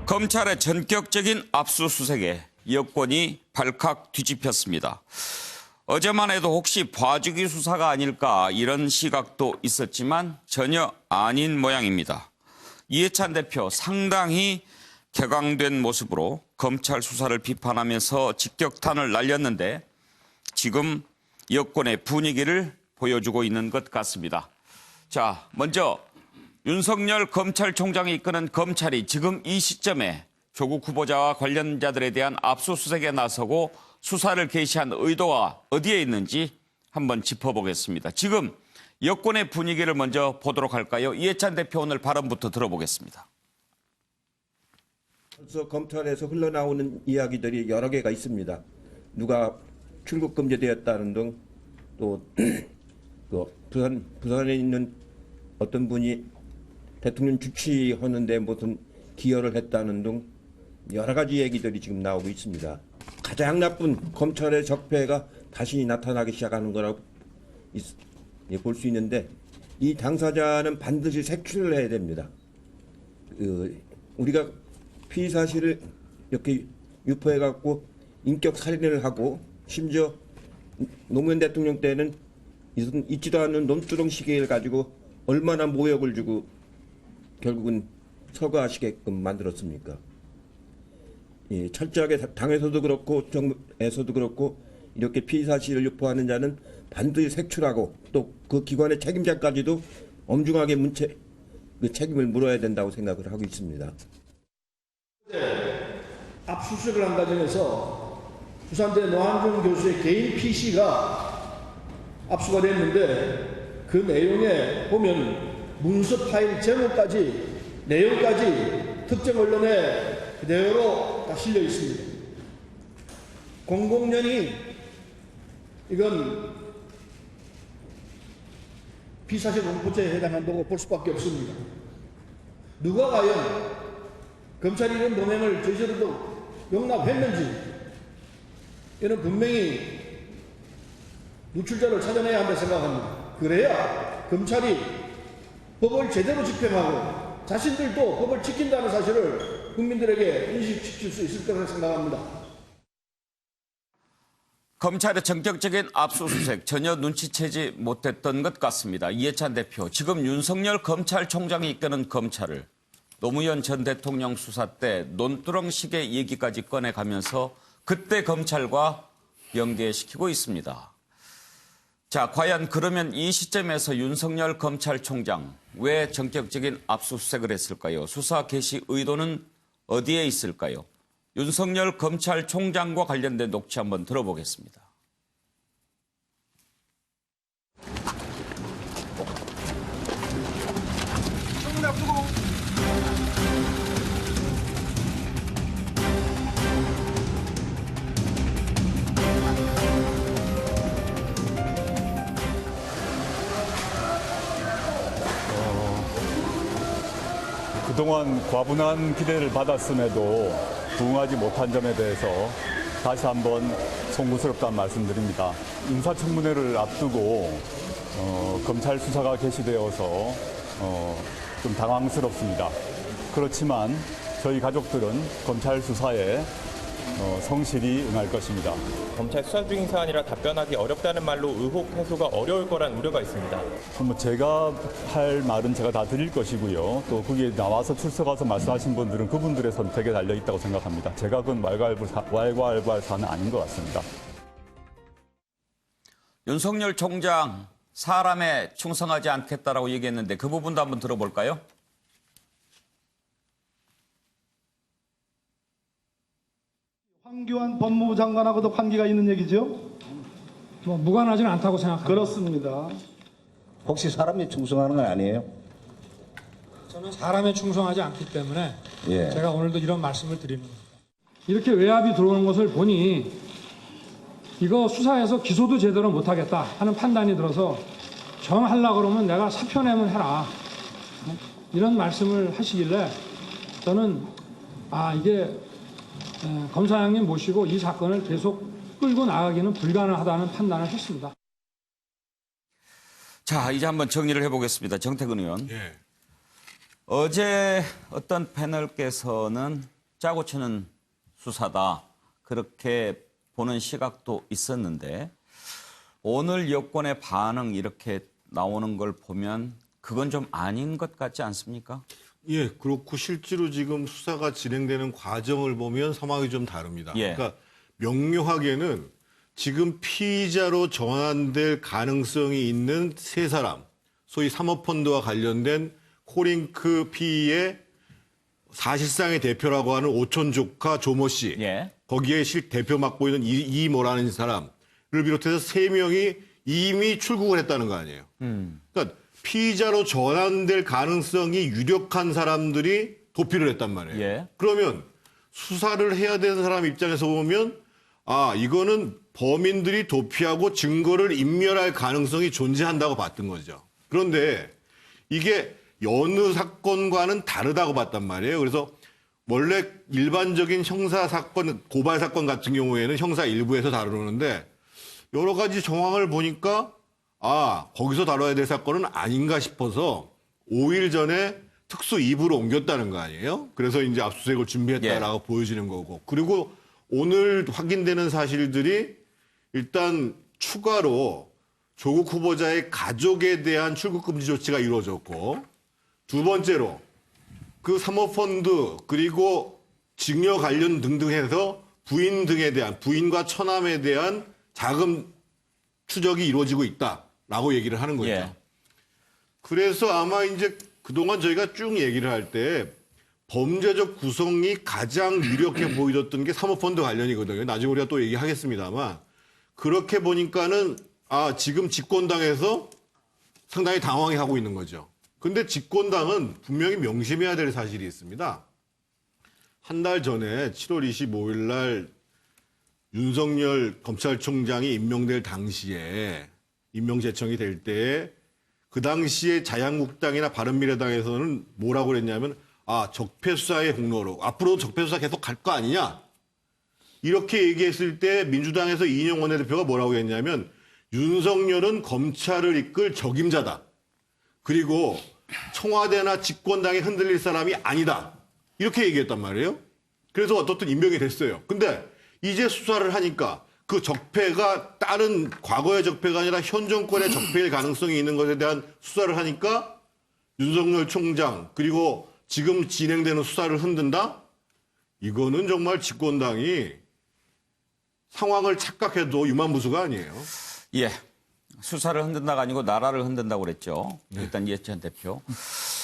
검찰의 전격적인 압수수색에 여권이 발칵 뒤집혔습니다. 어제만 해도 혹시 봐주기 수사가 아닐까 이런 시각도 있었지만 전혀 아닌 모양입니다. 이해찬 대표 상당히 격앙된 모습으로 검찰 수사를 비판하면서 직격탄을 날렸는데 지금 여권의 분위기를 보여주고 있는 것 같습니다. 자, 먼저 윤석열 검찰총장이 이끄는 검찰이 지금 이 시점에 조국 후보자와 관련자들에 대한 압수수색에 나서고 수사를 개시한 의도가 어디에 있는지 한번 짚어보겠습니다. 지금 여권의 분위기를 먼저 보도록 할까요? 이해찬 대표 오늘 발언부터 들어보겠습니다. 벌써 검찰에서 흘러나오는 이야기들이 여러 개가 있습니다. 누가 출국 금지되었다는 등 또 부산에 있는 어떤 분이 대통령 주치하는데 무슨 기여를 했다는 등 여러 가지 얘기들이 지금 나오고 있습니다. 가장 나쁜 검찰의 적폐가 다시 나타나기 시작하는 거라고 볼 수 있는데 이 당사자는 반드시 색출을 해야 됩니다. 우리가 피의 사실을 이렇게 유포해갖고 인격 살인을 하고 심지어 노무현 대통령 때는 있지도 않은 논두렁 시계를 가지고 얼마나 모욕을 주고 결국은 서거하시게끔 만들었습니까? 예, 철저하게 당에서도 그렇고 정부에서도 그렇고 이렇게 피의 사실을 유포하는 자는 반드시 색출하고 또 그 기관의 책임자까지도 엄중하게 그 책임을 물어야 된다고 생각을 하고 있습니다. 압수수색을 한 과정에서 부산대 노한중 교수의 개인 PC가 압수가 됐는데 그 내용에 보면 문서 파일 제목까지 내용까지 특정 언론에 그대로 다 실려 있습니다. 공공연히 이건 비사실 공포죄에 해당한다고 볼 수밖에 없습니다. 누가 과연 검찰이 이런 범행을 저지르도 용납했는지 이는 분명히 누출자를 찾아내야 한다 생각합니다. 그래야 검찰이 법을 제대로 집행하고 자신들도 법을 지킨다는 사실을 국민들에게 인식시킬 수 있을 거라고 생각합니다. 검찰의 전격적인 압수수색 전혀 눈치채지 못했던 것 같습니다. 이해찬 대표, 지금 윤석열 검찰총장이 이끄는 검찰을 노무현 전 대통령 수사 때 논두렁 시계 얘기까지 꺼내가면서 그때 검찰과 연계시키고 있습니다. 자, 과연 그러면 이 시점에서 윤석열 검찰총장 왜 전격적인 압수수색을 했을까요? 수사 개시 의도는 어디에 있을까요? 윤석열 검찰총장과 관련된 녹취 한번 들어보겠습니다. 그동안 과분한 기대를 받았음에도 부응하지 못한 점에 대해서 다시 한번 송구스럽다는 말씀드립니다. 인사청문회를 앞두고 검찰 수사가 개시되어서 좀 당황스럽습니다. 그렇지만 저희 가족들은 검찰 수사에 성실히 응할 것입니다. 검찰 수사 중인 사안이라 답변하기 어렵다는 말로 의혹 해소가 어려울 거란 우려가 있습니다. 제가 할 말은 제가 다 드릴 것이고요. 또 거기에 나와서 출석해서 말씀하신 분들은 그분들의 선택에 달려있다고 생각합니다. 제가 그건 왈가왈부할 사안은 아닌 것 같습니다. 윤석열 총장 사람에 충성하지 않겠다라고 얘기했는데 그 부분도 한번 들어볼까요? 황교안 법무부 장관하고도 관계가 있는 얘기죠? 무관하지는 않다고 생각합니다. 그렇습니다. 혹시 사람이 충성하는 건 아니에요? 저는 사람에 충성하지 않기 때문에 제가 오늘도 이런 말씀을 드리는 겁니다. 이렇게 외압이 들어오는 것을 보니 이거 수사해서 기소도 제대로 못하겠다 하는 판단이 들어서 정하려고 그러면 내가 사표 내면 해라. 이런 말씀을 하시길래 저는 이게 검사장님 모시고 이 사건을 계속 끌고 나가기는 불가능하다는 판단을 했습니다. 자, 이제 한번 정리를 해보겠습니다. 정태근 의원. 어제 어떤 패널께서는 짜고 치는 수사다. 그렇게 보는 시각도 있었는데 오늘 여권의 반응 이렇게 나오는 걸 보면 그건 좀 아닌 것 같지 않습니까? 예, 그렇고 실제로 지금 수사가 진행되는 과정을 보면 상황이 좀 다릅니다. 예. 그러니까 명료하게는 지금 피의자로 전환될 가능성이 있는 세 사람, 소위 사모펀드와 관련된 코링크 피의의 사실상의 대표라고 하는 오촌 조카 조모 씨, 예. 거기에 대표 맡고 있는 이모라는 사람을 비롯해서 세 명이 이미 출국을 했다는 거 아니에요. 그러니까 피의자로 전환될 가능성이 유력한 사람들이 도피를 했단 말이에요. 예. 그러면 수사를 해야 되는 사람 입장에서 보면 아, 이거는 범인들이 도피하고 증거를 인멸할 가능성이 존재한다고 봤던 거죠. 그런데 이게 여느 사건과는 다르다고 봤단 말이에요. 그래서 원래 일반적인 형사 사건, 고발 사건 같은 경우에는 형사 일부에서 다루는데 여러 가지 정황을 보니까 아, 거기서 다뤄야 될 사건은 아닌가 싶어서 5일 전에 특수 2부로 옮겼다는 거 아니에요? 그래서 이제 압수수색을 준비했다라고 보여지는 거고. 그리고 오늘 확인되는 사실들이 일단 추가로 조국 후보자의 가족에 대한 출국 금지 조치가 이루어졌고 두 번째로 그 사모펀드 그리고 증여 관련 등등 해서 부인 등에 대한 부인과 처남에 대한 자금 추적이 이루어지고 있다라고 얘기를 하는 거죠. 예. 그래서 아마 이제 그동안 저희가 쭉 얘기를 할 때 범죄적 구성이 가장 유력해 보여졌던 게 사모펀드 관련이거든요. 나중에 우리가 또 얘기하겠습니다만 그렇게 보니까는 아, 지금 집권당에서 상당히 당황해하고 있는 거죠. 근데 집권당은 분명히 명심해야 될 사실이 있습니다. 한 달 전에 7월 25일 날 윤석열 검찰총장이 임명될 당시에 임명제청이 될 때에 그 당시에 자유한국당이나 바른미래당에서는 뭐라고 그랬냐면 아, 적폐수사의 공로로 앞으로 적폐수사 계속 갈 거 아니냐 이렇게 얘기했을 때 민주당에서 이인영 원내대표가 뭐라고 했냐면 윤석열은 검찰을 이끌 적임자다. 그리고 청와대나 집권당이 흔들릴 사람이 아니다. 이렇게 얘기했단 말이에요. 그래서 어떻든 임명이 됐어요. 근데 이제 수사를 하니까 그 적폐가 다른 과거의 적폐가 아니라 현 정권의 적폐일 가능성이 있는 것에 대한 수사를 하니까 윤석열 총장 그리고 지금 진행되는 수사를 흔든다? 이거는 정말 집권당이 상황을 착각해도 유만무수가 아니에요. 예. 수사를 흔든다가 아니고 나라를 흔든다고 그랬죠. 일단 이해찬 대표.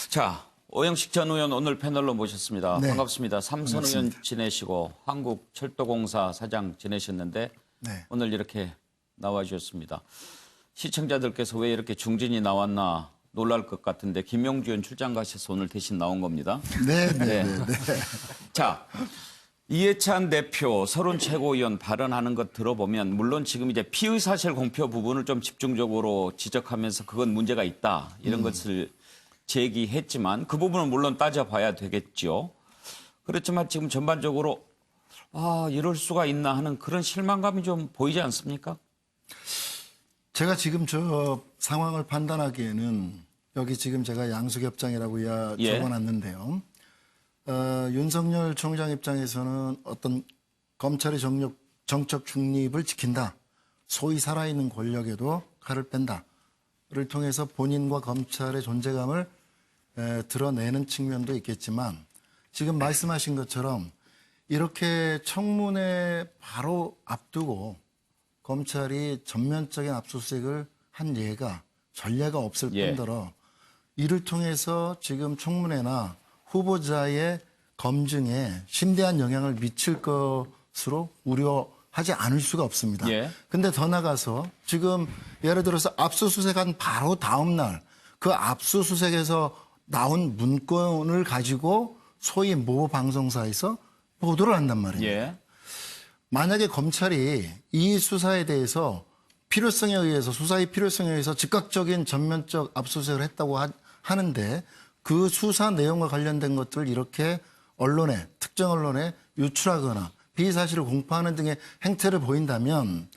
자, 오영식 전 의원 오늘 패널로 모셨습니다. 네. 반갑습니다. 삼선 의원 지내시고 한국철도공사 사장 지내셨는데 네. 오늘 이렇게 나와주셨습니다. 시청자들께서 왜 이렇게 중진이 나왔나 놀랄 것 같은데 김용주 의원 출장 가셔서 오늘 대신 나온 겁니다. 네. 자, 이해찬 대표 서른 최고위원 발언하는 것 들어보면 물론 지금 이제 피의 사실 공표 부분을 좀 집중적으로 지적하면서 그건 문제가 있다 이런 것을 제기했지만 그 부분은 물론 따져봐야 되겠죠. 그렇지만 지금 전반적으로 아 이럴 수가 있나 하는 그런 실망감이 좀 보이지 않습니까? 제가 지금 저 상황을 판단하기에는 여기 지금 제가 양수협장이라고 예. 적어놨는데요. 윤석열 총장 입장에서는 어떤 검찰의 정적 중립을 지킨다. 소위 살아있는 권력에도 칼을 뺀다를 통해서 본인과 검찰의 존재감을 드러내는 측면도 있겠지만 지금 말씀하신 것처럼 이렇게 청문회 바로 앞두고 검찰이 전면적인 압수수색을 한 예가 전례가 없을 예. 뿐더러 이를 통해서 지금 청문회나 후보자의 검증에 심대한 영향을 미칠 것으로 우려하지 않을 수가 없습니다. 예. 근데 더 나가서 지금 예를 들어서 압수수색한 바로 다음 날 그 압수수색에서 나온 문건을 가지고 소위 모 방송사에서 보도를 한단 말이에요. 예. 만약에 검찰이 이 수사에 대해서 필요성에 의해서 수사의 필요성에 의해서 즉각적인 전면적 압수수색을 했다고 하는데 그 수사 내용과 관련된 것들을 이렇게 언론에 특정 언론에 유출하거나 비사실을 공표하는 등의 행태를 보인다면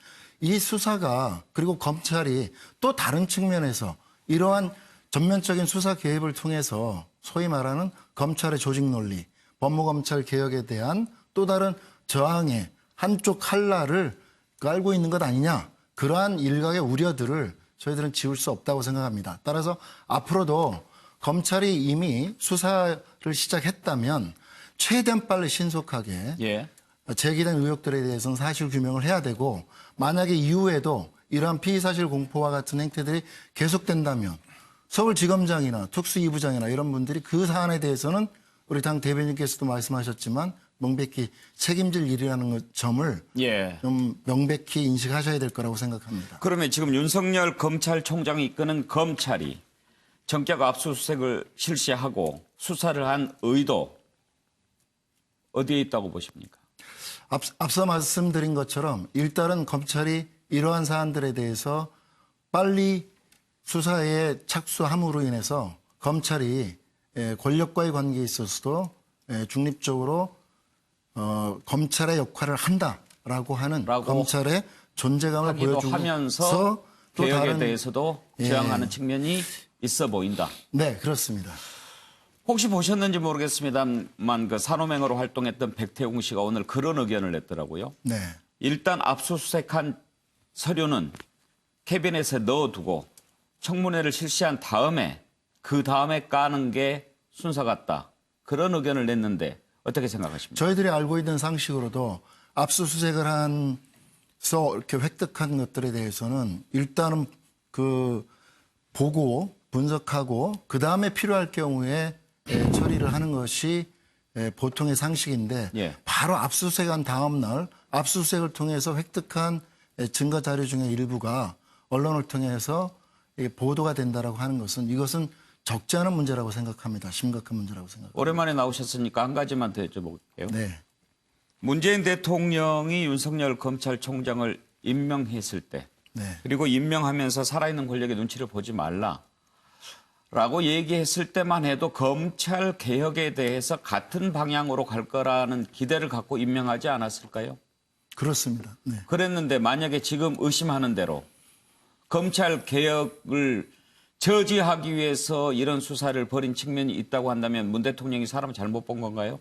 이 수사가 그리고 검찰이 또 다른 측면에서 이러한 전면적인 수사 개입을 통해서 소위 말하는 검찰의 조직 논리, 법무검찰 개혁에 대한 또 다른 저항의 한쪽 칼날을 깔고 있는 것 아니냐. 그러한 일각의 우려들을 저희들은 지울 수 없다고 생각합니다. 따라서 앞으로도 검찰이 이미 수사를 시작했다면 최대한 빨리 신속하게 예. 제기된 의혹들에 대해서는 사실 규명을 해야 되고 만약에 이후에도 이러한 피의사실 공포와 같은 행태들이 계속된다면 서울지검장이나 특수이부장이나 이런 분들이 그 사안에 대해서는 우리 당 대변인께서도 말씀하셨지만 명백히 책임질 일이라는 점을 예. 좀 명백히 인식하셔야 될 거라고 생각합니다. 그러면 지금 윤석열 검찰총장이 이끄는 검찰이 전격 압수수색을 실시하고 수사를 한 의도 어디에 있다고 보십니까? 앞서 말씀드린 것처럼 일단은 검찰이 이러한 사안들에 대해서 빨리 수사에 착수함으로 인해서 검찰이 권력과의 관계에 있어서도 중립적으로 검찰의 역할을 한다라고 하는 검찰의 존재감을 보여주면서 또 개혁에 다른 대해서도 지향하는 측면이 있어 보인다. 네, 그렇습니다. 혹시 보셨는지 모르겠습니다만 그 산호맹으로 활동했던 백태웅 씨가 오늘 그런 의견을 냈더라고요. 네. 일단 압수수색한 서류는 캐비넷에 넣어두고 청문회를 실시한 다음에 그 다음에 까는 게 순서 같다. 그런 의견을 냈는데 어떻게 생각하십니까? 저희들이 알고 있는 상식으로도 압수수색을 한서 이렇게 획득한 것들에 대해서는 일단은 그 보고 분석하고 그 다음에 필요할 경우에 처리를 하는 것이 보통의 상식인데 예. 바로 압수수색한 다음 날 압수수색을 통해서 획득한 증거 자료 중에 일부가 언론을 통해서 보도가 된다라고 하는 것은 이것은 적지 않은 문제라고 생각합니다. 심각한 문제라고 생각합니다. 오랜만에 나오셨으니까 한 가지만 더 여쭤볼게요. 네. 문재인 대통령이 윤석열 검찰총장을 임명했을 때 네. 그리고 임명하면서 살아있는 권력의 눈치를 보지 말라라고 얘기했을 때만 해도 검찰 개혁에 대해서 같은 방향으로 갈 거라는 기대를 갖고 임명하지 않았을까요? 그렇습니다. 네. 그랬는데 만약에 지금 의심하는 대로 검찰 개혁을 저지하기 위해서 이런 수사를 벌인 측면이 있다고 한다면 문 대통령이 사람을 잘못 본 건가요?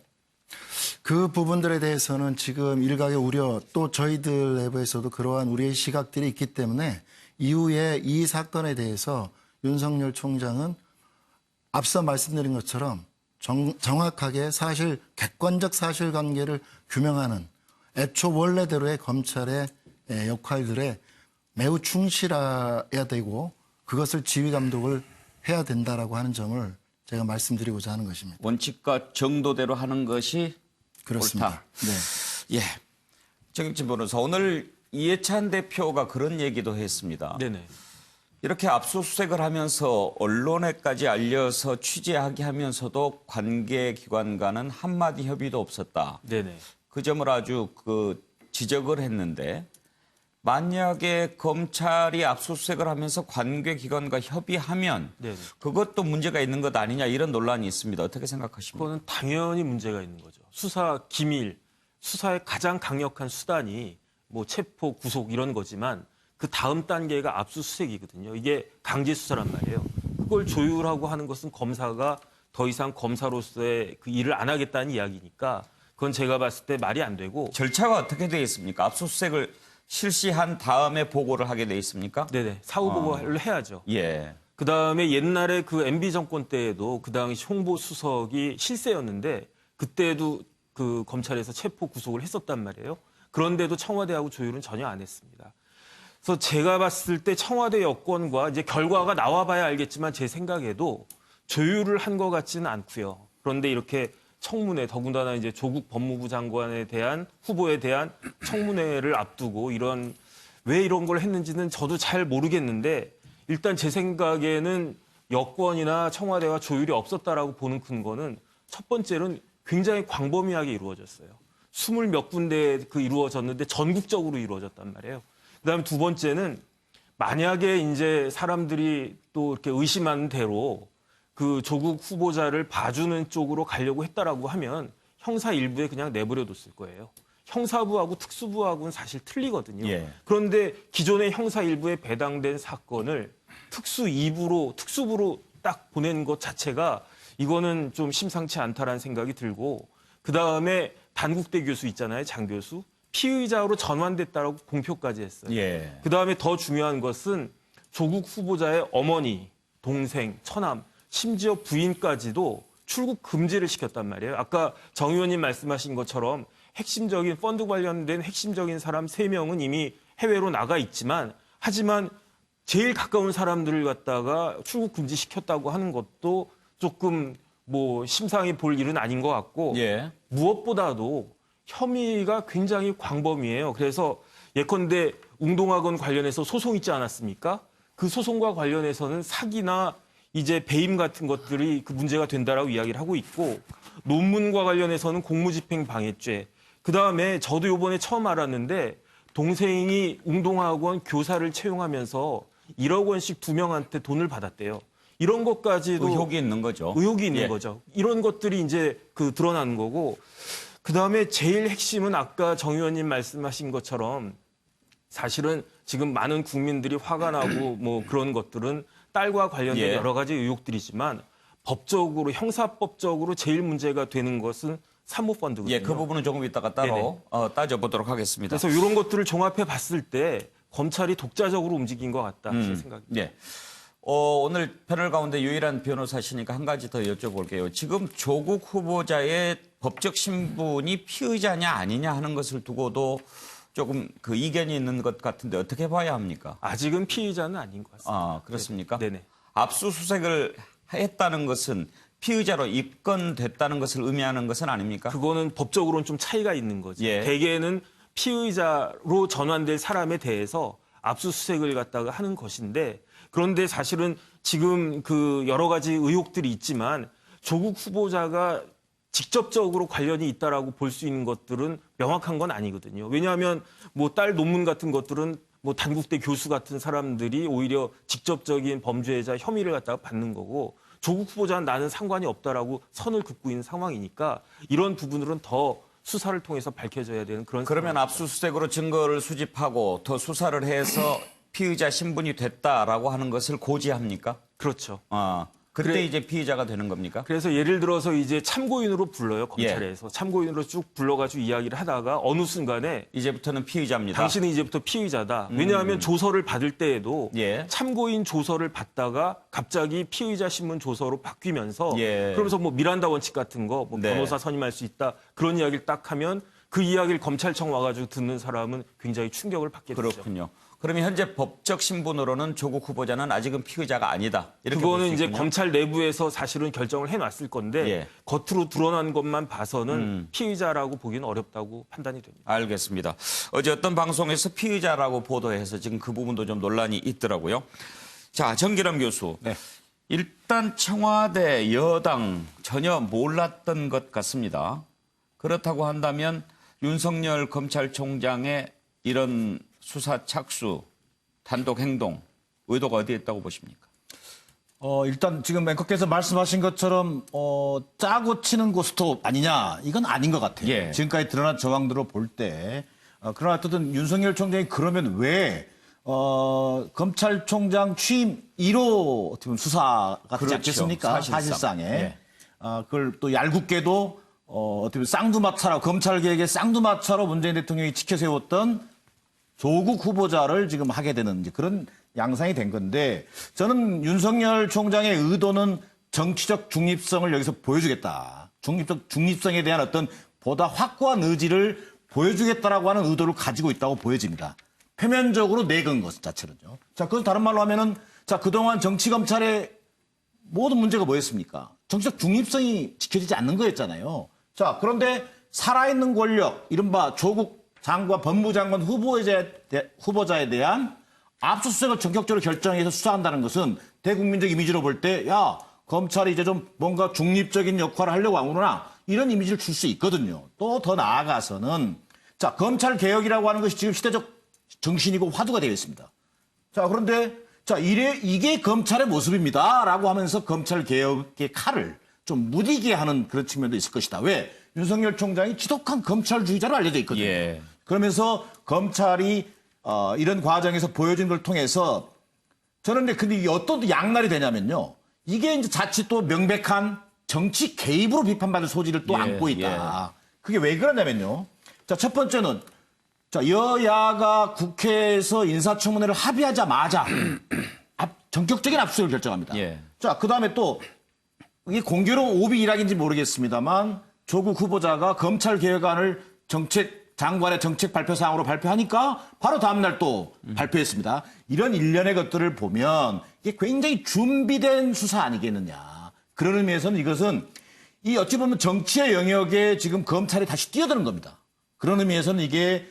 그 부분들에 대해서는 지금 일각의 우려 또 저희들 내부에서도 그러한 우리의 시각들이 있기 때문에 이후에 이 사건에 대해서 윤석열 총장은 앞서 말씀드린 것처럼 정확하게 객관적 사실관계를 규명하는 애초 원래대로의 검찰의 역할들에 매우 충실해야 되고 그것을 지휘 감독을 해야 된다라고 하는 점을 제가 말씀드리고자 하는 것입니다. 원칙과 정도대로 하는 것이 그렇습니다. 옳다. 네. 예. 정익진 변호사, 오늘 이해찬 대표가 그런 얘기도 했습니다. 네네. 이렇게 압수수색을 하면서 언론에까지 알려서 취재하게 하면서도 관계기관과는 한마디 협의도 없었다. 네네. 그 점을 아주 지적을 했는데 만약에 검찰이 압수수색을 하면서 관계기관과 협의하면 네네. 그것도 문제가 있는 것 아니냐 이런 논란이 있습니다. 어떻게 생각하십니까? 그거는 당연히 문제가 있는 거죠. 수사 기밀, 수사의 가장 강력한 수단이 뭐 체포, 구속 이런 거지만 그 다음 단계가 압수수색이거든요. 이게 강제 수사란 말이에요. 그걸 조율하고 하는 것은 검사가 더 이상 검사로서의 그 일을 안 하겠다는 이야기니까 그건 제가 봤을 때 말이 안 되고. 절차가 어떻게 되어 있습니까? 압수수색을 실시한 다음에 보고를 하게 돼 있습니까? 네네. 사후 보고를 해야죠. 예. 그 다음에 옛날에 그 MB 정권 때에도 그 당시 홍보수석이 실세였는데 그때도 그 검찰에서 체포 구속을 했었단 말이에요. 그런데도 청와대하고 조율은 전혀 안 했습니다. 그래서 제가 봤을 때 청와대 여권과 이제 결과가 나와봐야 알겠지만 제 생각에도 조율을 한 것 같지는 않고요. 그런데 이렇게 청문회, 더군다나 이제 조국 법무부 장관에 대한 후보에 대한 청문회를 앞두고 왜 이런 걸 했는지는 저도 잘 모르겠는데 일단 제 생각에는 여권이나 청와대와 조율이 없었다라고 보는 근거는 첫 번째는 굉장히 광범위하게 이루어졌어요. 20몇 군데 이루어졌는데 전국적으로 이루어졌단 말이에요. 그다음에 두 번째는 만약에 이제 사람들이 또 이렇게 의심하는 대로 그 조국 후보자를 봐주는 쪽으로 가려고 했다라고 하면 형사 일부에 그냥 내버려뒀을 거예요. 형사부하고 특수부하고는 사실 틀리거든요. 예. 그런데 기존의 형사 일부에 배당된 사건을 특수부로 딱 보낸 것 자체가 이거는 좀 심상치 않다라는 생각이 들고 그다음에 단국대 교수 있잖아요. 장 교수. 피의자로 전환됐다라고 공표까지 했어요. 예. 그다음에 더 중요한 것은 조국 후보자의 어머니, 동생, 처남, 심지어 부인까지도 출국 금지를 시켰단 말이에요. 아까 정 의원님 말씀하신 것처럼 핵심적인 펀드 관련된 핵심적인 사람 3명은 이미 해외로 나가 있지만 하지만 제일 가까운 사람들을 갖다가 출국 금지시켰다고 하는 것도 조금 뭐 심상히 볼 일은 아닌 것 같고 예. 무엇보다도 혐의가 굉장히 광범위해요. 그래서 예컨대 웅동학원 관련해서 소송 있지 않았습니까? 그 소송과 관련해서는 사기나 이제 배임 같은 것들이 그 문제가 된다라고 이야기를 하고 있고 논문과 관련해서는 공무집행 방해죄. 그다음에 저도 이번에 처음 알았는데 동생이 웅동학원 교사를 채용하면서 1억 원씩 2명한테 돈을 받았대요. 이런 것까지도 의혹이 있는 거죠. 의혹이 있는 예. 거죠. 이런 것들이 이제 그 드러나는 거고 그다음에 제일 핵심은 아까 정 의원님 말씀하신 것처럼 사실은 지금 많은 국민들이 화가 나고 뭐 그런 것들은 딸과 관련된 예. 여러 가지 의혹들이지만 법적으로 형사법적으로 제일 문제가 되는 것은 사모펀드거든요. 예, 그 부분은 조금 이따가 따로 따져보도록 하겠습니다. 그래서 이런 것들을 종합해 봤을 때 검찰이 독자적으로 움직인 것 같다 제 생각입니다. 예. 오늘 패널 가운데 유일한 변호사시니까 한 가지 더 여쭤볼게요. 지금 조국 후보자의 법적 신분이 피의자냐 아니냐 하는 것을 두고도 조금 그 이견이 있는 것 같은데 어떻게 봐야 합니까? 아직은 피의자는 아닌 것 같습니다. 아, 그렇습니까? 네네. 압수수색을 했다는 것은 피의자로 입건됐다는 것을 의미하는 것은 아닙니까? 그거는 법적으로는 좀 차이가 있는 거죠. 예. 대개는 피의자로 전환될 사람에 대해서 압수수색을 갖다가 하는 것인데 그런데 사실은 지금 그 여러 가지 의혹들이 있지만 조국 후보자가 직접적으로 관련이 있다라고 볼 수 있는 것들은 명확한 건 아니거든요. 왜냐하면 뭐 딸 논문 같은 것들은 뭐 단국대 교수 같은 사람들이 오히려 직접적인 범죄자 혐의를 갖다가 받는 거고 조국 후보자는 나는 상관이 없다라고 선을 긋고 있는 상황이니까 이런 부분들은 더 수사를 통해서 밝혀져야 되는 그런 그러면 상황입니다. 압수수색으로 증거를 수집하고 더 수사를 해서 피의자 신분이 됐다라고 하는 것을 고지합니까? 그렇죠. 아, 그때 그래- 이제 피의자가 되는 겁니까? 그래서 예를 들어서 이제 참고인으로 불러요, 검찰에서. 참고인으로 쭉 불러가지고 이야기를 하다가 어느 순간에 이제부터는 피의자입니다. 당신은 이제부터 피의자다. 왜냐하면 조서를 받을 때에도 예. 참고인 조서를 받다가 갑자기 피의자 신문 조서로 바뀌면서 예. 그러면서 뭐 미란다 원칙 같은 거, 뭐 네. 변호사 선임할 수 있다 그런 이야기를 딱 하면 그 이야기를 검찰청 와가지고 듣는 사람은 굉장히 충격을 받게 되죠. 그렇군요. 그러면 현재 법적 신분으로는 조국 후보자는 아직은 피의자가 아니다. 이렇게 그거는 볼수 이제 있군요. 검찰 내부에서 사실은 결정을 해놨을 건데 예. 겉으로 드러난 것만 봐서는 피의자라고 보기는 어렵다고 판단이 됩니다. 알겠습니다. 어제 어떤 방송에서 피의자라고 보도해서 지금 그 부분도 좀 논란이 있더라고요. 자, 정기람 교수. 네. 일단 청와대 여당 전혀 몰랐던 것 같습니다. 그렇다고 한다면 윤석열 검찰총장의 이런 수사 착수, 단독 행동, 의도가 어디에 있다고 보십니까? 일단 지금 앵커께서 말씀하신 것처럼 짜고 치는 고스톱 아니냐 이건 아닌 것 같아요. 예. 지금까지 드러난 정황들을 볼 때 그러나 어쨌든 윤석열 총장이 그러면 왜 검찰총장 취임 1호 어떻게 보면 수사 같지 그렇죠. 않겠습니까? 사실상. 사실상에 예. 그걸 또 얄궂게도 어떻게 보면 쌍두마차로 검찰 개혁의 쌍두마차로 문재인 대통령이 지켜세웠던 조국 후보자를 지금 하게 되는 이제 그런 양상이 된 건데 저는 윤석열 총장의 의도는 정치적 중립성을 여기서 보여주겠다. 중립적 중립성에 대한 어떤 보다 확고한 의지를 보여주겠다라고 하는 의도를 가지고 있다고 보여집니다. 표면적으로 내건 것 자체는요. 자, 그것을 다른 말로 하면은 자, 그동안 정치 검찰의 모든 문제가 뭐였습니까? 정치적 중립성이 지켜지지 않는 거였잖아요. 자, 그런데 살아있는 권력, 이른바 조국 장관, 법무장관 후보자에 대한 압수수색을 전격적으로 결정해서 수사한다는 것은 대국민적 이미지로 볼 때, 야, 검찰이 이제 좀 뭔가 중립적인 역할을 하려고 하구나. 이런 이미지를 줄 수 있거든요. 또 더 나아가서는, 자, 검찰 개혁이라고 하는 것이 지금 시대적 정신이고 화두가 되어 있습니다. 자, 그런데, 자, 이게 검찰의 모습입니다. 라고 하면서 검찰 개혁의 칼을 좀 무디게 하는 그런 측면도 있을 것이다. 왜? 윤석열 총장이 지독한 검찰주의자로 알려져 있거든요. 예. 그러면서 검찰이 이런 과정에서 보여준 걸 통해서 저는 근데 이게 어떤 양날이 되냐면요. 이게 이제 자칫 또 명백한 정치 개입으로 비판받을 소지를 또 예, 안고 있다. 그게 왜 그러냐면요. 자, 첫 번째는 자, 여야가 국회에서 인사청문회를 합의하자마자 전격적인 압수수색을 결정합니다. 예. 자, 그다음에 또 이게 공교로운 오비 일학인지 모르겠습니다만 조국 후보자가 검찰 개혁안을 장관의 정책 발표 사항으로 발표하니까 바로 다음날 또 발표했습니다. 이런 일련의 것들을 보면 이게 굉장히 준비된 수사 아니겠느냐. 그런 의미에서는 이것은 이 어찌 보면 정치의 영역에 지금 검찰이 다시 뛰어드는 겁니다. 그런 의미에서는 이게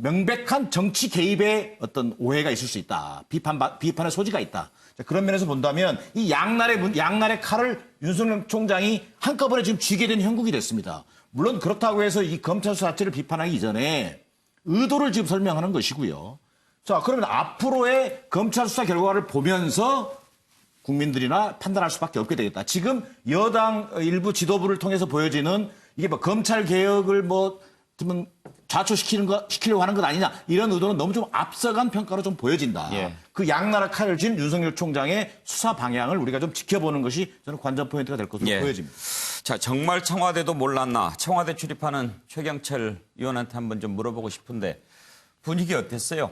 명백한 정치 개입의 어떤 오해가 있을 수 있다. 비판의 소지가 있다. 자, 그런 면에서 본다면 이 양날의 칼을 윤석열 총장이 한꺼번에 지금 쥐게 된 형국이 됐습니다. 물론 그렇다고 해서 이 검찰 수사 자체를 비판하기 이전에 의도를 지금 설명하는 것이고요. 자, 그러면 앞으로의 검찰 수사 결과를 보면서 국민들이나 판단할 수밖에 없게 되겠다. 지금 여당 일부 지도부를 통해서 보여지는 이게 뭐 검찰 개혁을 좀 좌초시키려고 하는 것 아니냐 이런 의도는 너무 좀 앞서간 평가로 좀 보여진다. 예. 그 양나라 칼을 쥔 윤석열 총장의 수사 방향을 우리가 좀 지켜보는 것이 저는 관전 포인트가 될 것으로 예. 보여집니다. 자, 정말 청와대도 몰랐나? 청와대 출입하는 최경철 의원한테 한번 좀 물어보고 싶은데 분위기 어땠어요?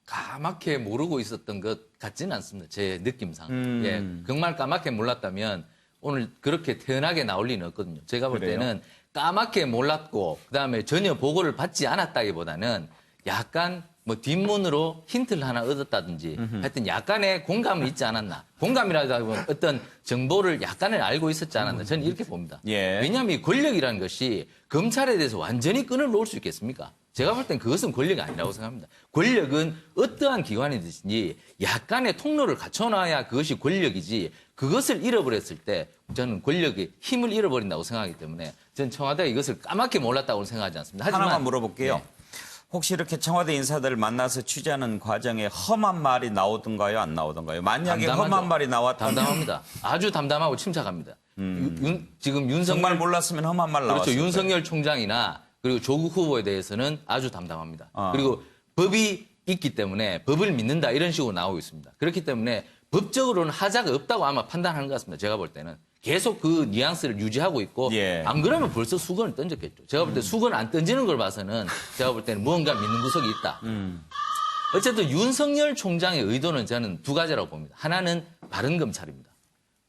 까맣게 모르고 있었던 것 같지는 않습니다. 제 느낌상. 예, 정말 까맣게 몰랐다면 오늘 그렇게 태연하게 나올 리는 없거든요. 제가 볼 그래요? 때는 까맣게 몰랐고 그다음에 전혀 보고를 받지 않았다기보다는 약간 뭐 뒷문으로 힌트를 하나 얻었다든지 하여튼 약간의 공감이 있지 않았나. 공감이라도 하면 어떤 정보를 약간은 알고 있었지 않았나. 저는 이렇게 봅니다. 예. 왜냐하면 이 권력이라는 것이 검찰에 대해서 완전히 끈을 놓을 수 있겠습니까? 제가 볼 땐 그것은 권력이 아니라고 생각합니다. 권력은 어떠한 기관이든지 약간의 통로를 갖춰놔야 그것이 권력이지 그것을 잃어버렸을 때 저는 권력이 힘을 잃어버린다고 생각하기 때문에 저는 청와대가 이것을 까맣게 몰랐다고 생각하지 않습니다. 하지만 하나만 물어볼게요. 네. 혹시 이렇게 청와대 인사들을 만나서 취재하는 과정에 험한 말이 나오던가요? 안 나오던가요? 만약에 담담하죠. 험한 말이 나왔다면 담담합니다. 아주 담담하고 침착합니다. 지금 윤석열 정말 몰랐으면 험한 말 나왔을 그렇죠. 거예요. 윤석열 총장이나 그리고 조국 후보에 대해서는 아주 담담합니다. 그리고 법이 있기 때문에 법을 믿는다 이런 식으로 나오고 있습니다. 그렇기 때문에 법적으로는 하자가 없다고 아마 판단하는 것 같습니다. 제가 볼 때는. 계속 그 뉘앙스를 유지하고 있고 예. 안 그러면 벌써 수건을 던졌겠죠. 제가 볼 때 수건 안 던지는 걸 봐서는 제가 볼 때는 무언가 믿는 구석이 있다. 어쨌든 윤석열 총장의 의도는 저는 두 가지라고 봅니다. 하나는 바른 검찰입니다.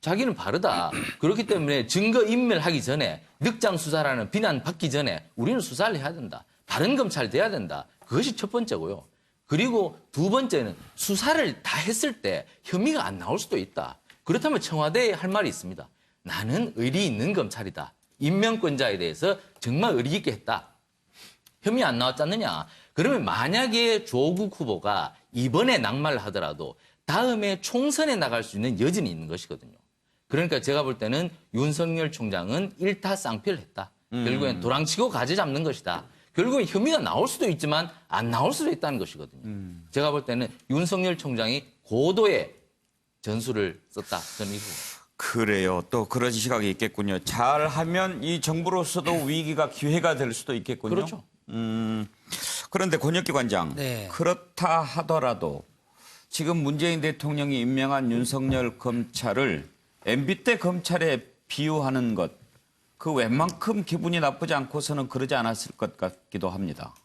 자기는 바르다. 그렇기 때문에 증거인멸하기 전에 늑장 수사라는 비난 받기 전에 우리는 수사를 해야 된다. 바른 검찰 돼야 된다. 그것이 첫 번째고요. 그리고 두 번째는 수사를 다 했을 때 혐의가 안 나올 수도 있다. 그렇다면 청와대에 할 말이 있습니다. 나는 의리 있는 검찰이다. 임명권자에 대해서 정말 의리 있게 했다. 혐의 안 나왔지 않느냐. 그러면 만약에 조국 후보가 이번에 낙마를 하더라도 다음에 총선에 나갈 수 있는 여진이 있는 것이거든요. 그러니까 제가 볼 때는 윤석열 총장은 일타쌍피를 했다. 결국엔 도랑치고 가지 잡는 것이다. 결국엔 혐의가 나올 수도 있지만 안 나올 수도 있다는 것이거든요. 제가 볼 때는 윤석열 총장이 고도의 전술을 썼다. 저는 이거. 그래요. 또 그런 시각이 있겠군요. 잘하면 이 정부로서도 위기가 기회가 될 수도 있겠군요. 그렇죠. 그런데 권혁기 관장, 네. 그렇다 하더라도 지금 문재인 대통령이 임명한 윤석열 검찰을 MB 때 검찰에 비유하는 것, 그 웬만큼 기분이 나쁘지 않고서는 그러지 않았을 것 같기도 합니다.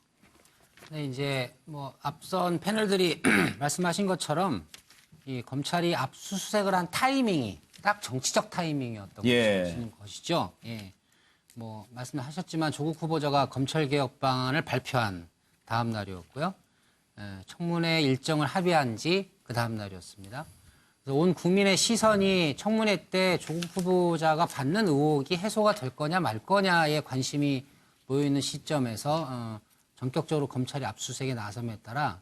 네, 이제 뭐 앞선 패널들이 말씀하신 것처럼 이 검찰이 압수수색을 한 타이밍이 딱 정치적 타이밍이었던 것이는 것이죠. 예. 뭐 말씀하셨지만 조국 후보자가 검찰개혁 방안을 발표한 다음 날이었고요. 청문회 일정을 합의한 지 그 다음 날이었습니다. 그래서 온 국민의 시선이 청문회 때 조국 후보자가 받는 의혹이 해소가 될 거냐 말 거냐에 관심이 모여있는 시점에서 전격적으로 검찰이 압수수색에 나섬에 따라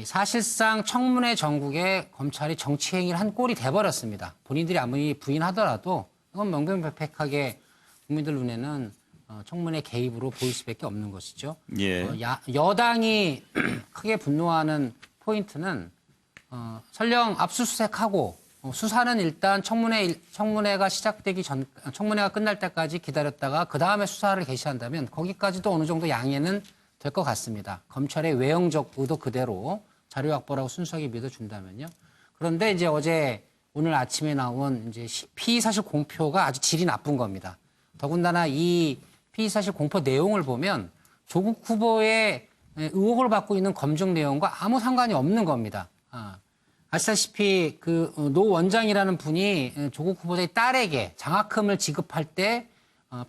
사실상 청문회 전국에 검찰이 정치행위를 한 꼴이 돼버렸습니다. 본인들이 아무리 부인하더라도 이건 명명백백하게 국민들 눈에는 청문회 개입으로 보일 수밖에 없는 것이죠. 예. 여당이 크게 분노하는 포인트는 설령 압수수색하고 수사는 일단 청문회가 시작되기 전, 청문회가 끝날 때까지 기다렸다가 그 다음에 수사를 개시한다면 거기까지도 어느 정도 양해는 될 것 같습니다. 검찰의 외형적 의도 그대로 자료 확보라고 순수하게 믿어준다면요. 그런데 이제 어제 오늘 아침에 나온 이제 피의 사실 공표가 아주 질이 나쁜 겁니다. 더군다나 이 피의 사실 공표 내용을 보면 조국 후보의 의혹을 받고 있는 검증 내용과 아무 상관이 없는 겁니다. 아시다시피 그 노 원장이라는 분이 조국 후보자의 딸에게 장학금을 지급할 때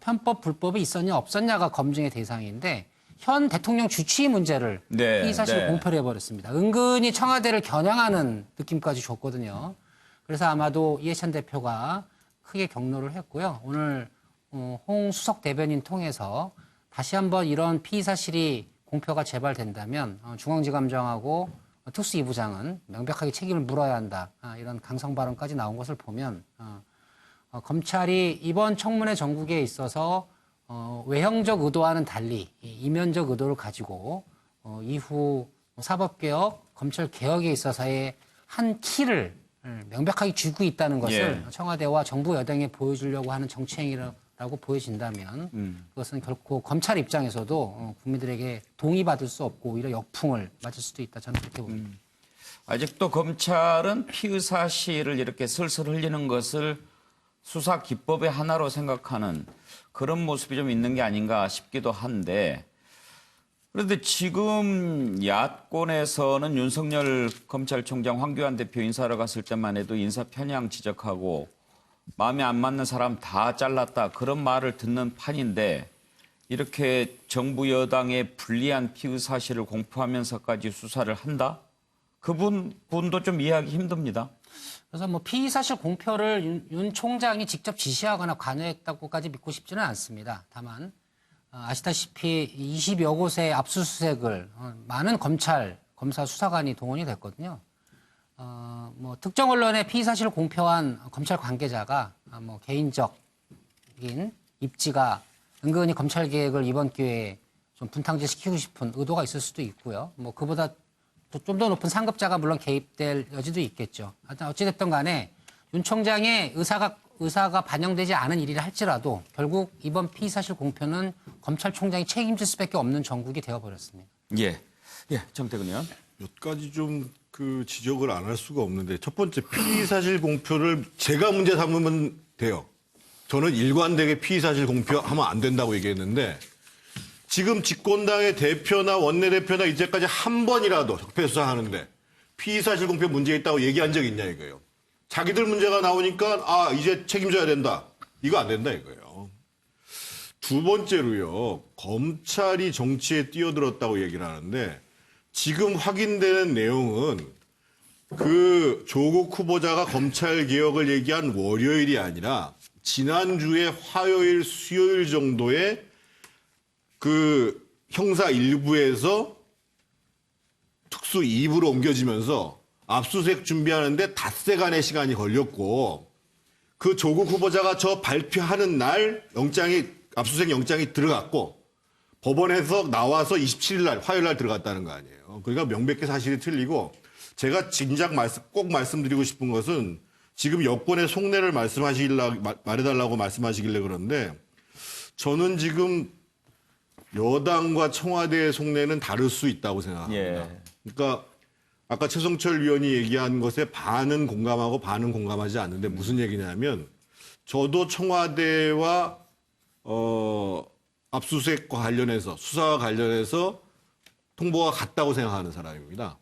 편법 불법이 있었냐 없었냐가 검증의 대상인데 현 대통령 주치의 문제를 피의 사실 공표를 해버렸습니다. 은근히 청와대를 겨냥하는 느낌까지 줬거든요. 그래서 아마도 이해찬 대표가 크게 경로를 했고요. 오늘 홍 수석 대변인 통해서 다시 한번 이런 피의 사실이 공표가 재발된다면 중앙지검장하고 특수 2부장은 명백하게 책임을 물어야 한다. 이런 강성 발언까지 나온 것을 보면 검찰이 이번 청문회 전국에 있어서 외형적 의도와는 달리 이면적 의도를 가지고 이후 사법개혁, 검찰개혁에 있어서의 한 키를 명백하게 쥐고 있다는 것을 청와대와 정부 여당에 보여주려고 하는 정치행위라고 보여진다면 그것은 결코 검찰 입장에서도 국민들에게 동의받을 수 없고 오히려 역풍을 맞을 수도 있다. 저는 그렇게 봅니다. 아직도 검찰은 피의 사실을 이렇게 슬슬 흘리는 것을 수사 기법의 하나로 생각하는 그런 모습이 좀 있는 게 아닌가 싶기도 한데 그런데 지금 야권에서는 윤석열 검찰총장 황교안 대표 인사하러 갔을 때만 해도 인사 편향 지적하고 마음에 안 맞는 사람 다 잘랐다 그런 말을 듣는 판인데 이렇게 정부 여당의 불리한 피의 사실을 공표하면서까지 수사를 한다? 그분도 좀 이해하기 힘듭니다. 그래서 뭐 피의 사실 공표를 윤 총장이 직접 지시하거나 관여했다고까지 믿고 싶지는 않습니다. 다만 아시다시피 20여 곳의 압수수색을 많은 검사 수사관이 동원이 됐거든요. 뭐 특정 언론에 피의 사실을 공표한 검찰 관계자가 뭐 개인적인 입지가 은근히 검찰 개혁을 이번 기회에 좀 분탕질시키고 싶은 의도가 있을 수도 있고요. 뭐 그보다 좀 더 높은 상급자가 물론 개입될 여지도 있겠죠. 하여튼 어찌됐든 간에 윤 총장의 의사가 반영되지 않은 일이라 할지라도 결국 이번 피의 사실 공표는 검찰총장이 책임질 수밖에 없는 전국이 되어버렸습니다. 예, 정태근 의원. 몇 가지 좀 그 지적을 안 할 수가 없는데 첫 번째 피의 사실 공표를 제가 문제 삼으면 돼요. 저는 일관되게 피의 사실 공표하면 안 된다고 얘기했는데 지금 집권당의 대표나 원내대표나 이제까지 한 번이라도 적폐 수사하는데 피의 사실 공표 문제 있다고 얘기한 적이 있냐 이거예요. 자기들 문제가 나오니까 이제 책임져야 된다. 이거 안 된다 이거예요. 두 번째로요. 검찰이 정치에 뛰어들었다고 얘기를 하는데 지금 확인되는 내용은 그 조국 후보자가 검찰 개혁을 얘기한 월요일이 아니라 지난주에 화요일, 수요일 정도에 그 형사 1부에서 특수 2부로 옮겨지면서 압수수색 준비하는데 닷새간의 시간이 걸렸고 그 조국 후보자가 저 발표하는 날 압수수색 영장이 들어갔고 법원에서 나와서 27일 날 화요일 날 들어갔다는 거 아니에요. 그러니까 명백히 사실이 틀리고 제가 진작 꼭 말씀드리고 싶은 것은 지금 여권의 속내를 말해달라고 말씀하시길래 그런데 저는 지금 여당과 청와대의 속내는 다를 수 있다고 생각합니다. 그러니까 아까 최성철 위원이 얘기한 것에 반은 공감하고 반은 공감하지 않는데 무슨 얘기냐면 저도 청와대와 압수수색과 관련해서 수사와 관련해서 통보가 같다고 생각하는 사람입니다.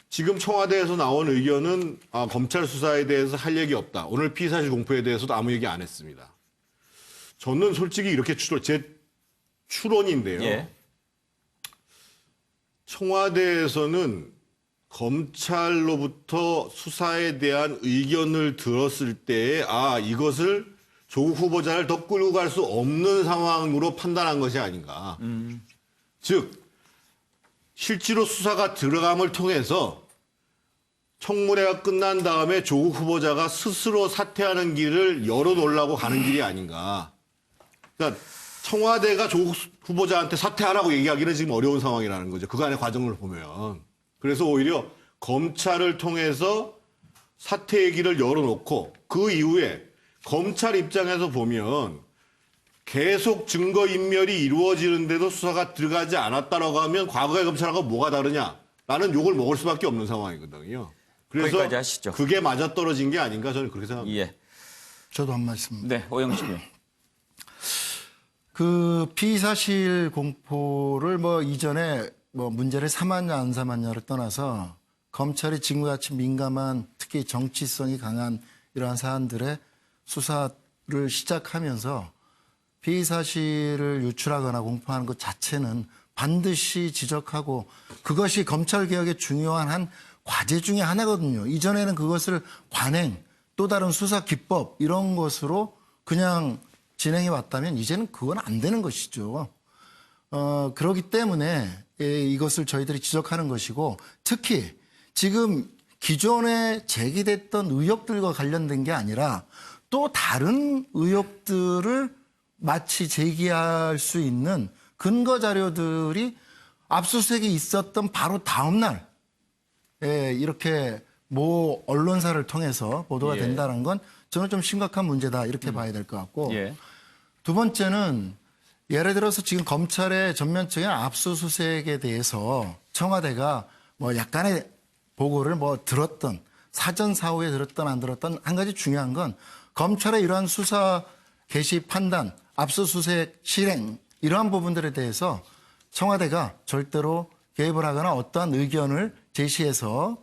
지금 청와대에서 나온 의견은 검찰 수사에 대해서 할 얘기 없다. 오늘 피의 사실 공표에 대해서도 아무 얘기 안 했습니다. 저는 솔직히 이렇게 제 추론인데요. 청와대에서는 검찰로부터 수사에 대한 의견을 들었을 때에 이것을 조국 후보자를 더 끌고 갈 수 없는 상황으로 판단한 것이 아닌가. 즉 실제로 수사가 들어감을 통해서 청문회가 끝난 다음에 조국 후보자가 스스로 사퇴하는 길을 열어놓으려고 가는 길이 아닌가. 그러니까 청와대가 조국 후보자한테 사퇴하라고 얘기하기는 지금 어려운 상황이라는 거죠. 그간의 과정을 보면. 그래서 오히려 검찰을 통해서 사퇴의 길을 열어놓고 그 이후에 검찰 입장에서 보면 계속 증거인멸이 이루어지는데도 수사가 들어가지 않았다라고 하면 과거의 검찰하고 뭐가 다르냐라는 욕을 먹을 수밖에 없는 상황이거든요. 그래서 거기까지 하시죠. 그게 맞아떨어진 게 아닌가 저는 그렇게 생각합니다. 예. 저도 한 말씀. 네, 오영식 의원. 그 피의사실 공포를 뭐 이전에 뭐 문제를 삼았냐 안 삼았냐를 떠나서 검찰이 지금과 같이 민감한 특히 정치성이 강한 이러한 사안들의 수사를 시작하면서 피의사실을 유출하거나 공포하는 것 자체는 반드시 지적하고 그것이 검찰개혁의 중요한 한 과제 중에 하나거든요. 이전에는 그것을 관행, 또 다른 수사 기법 이런 것으로 그냥 진행해 왔다면 이제는 그건 안 되는 것이죠. 그렇기 때문에 이것을 저희들이 지적하는 것이고 특히 지금 기존에 제기됐던 의혹들과 관련된 게 아니라 또 다른 의혹들을 마치 제기할 수 있는 근거 자료들이 압수수색이 있었던 바로 다음 날 이렇게 모 언론사를 통해서 보도가 된다는 건 저는 좀 심각한 문제다 이렇게 봐야 될 것 같고 두 번째는 예를 들어서 지금 검찰의 전면적인 압수수색에 대해서 청와대가 뭐 약간의 보고를 뭐 들었던 사전 사후에 들었던 안 들었던 한 가지 중요한 건 검찰의 이러한 수사 개시 판단 압수수색 실행 이러한 부분들에 대해서 청와대가 절대로 개입을 하거나 어떠한 의견을 제시해서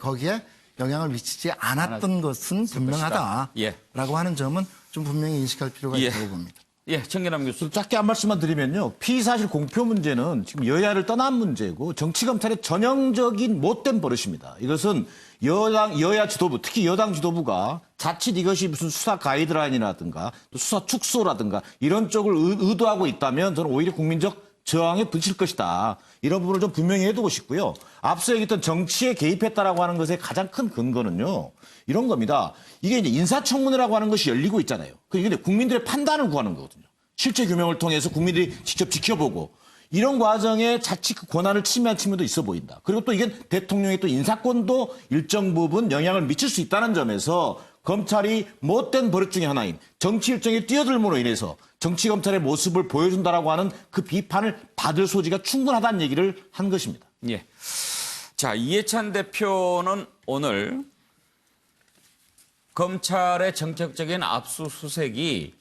거기에 영향을 미치지 않았던 것은 분명하다라고 하는 점은 좀 분명히 인식할 필요가 있다고 봅니다. 예, 정gen남 교수. 짧게 한 말씀만 드리면요. 피의사실 공표 문제는 지금 여야를 떠난 문제고 정치검찰의 전형적인 못된 버릇입니다. 이것은 여야 지도부, 특히 여당 지도부가 자칫 이것이 무슨 수사 가이드라인이라든가 또 수사 축소라든가 이런 쪽을 의도하고 있다면 저는 오히려 국민적 저항에 부딪힐 것이다. 이런 부분을 좀 분명히 해두고 싶고요. 앞서 얘기했던 정치에 개입했다라고 하는 것의 가장 큰 근거는요. 이런 겁니다. 이게 이제 인사청문회라고 하는 것이 열리고 있잖아요. 근데 국민들의 판단을 구하는 거거든요. 실체 규명을 통해서 국민들이 직접 지켜보고 이런 과정에 자칫 그 권한을 침해한 측면도 있어 보인다. 그리고 또 이게 대통령의 또 인사권도 일정 부분 영향을 미칠 수 있다는 점에서 검찰이 못된 버릇 중에 하나인 정치 일정에 뛰어들므로 인해서 정치검찰의 모습을 보여준다라고 하는 그 비판을 받을 소지가 충분하다는 얘기를 한 것입니다. 예. 자, 이해찬 대표는 오늘 검찰의 전격적인 압수수색이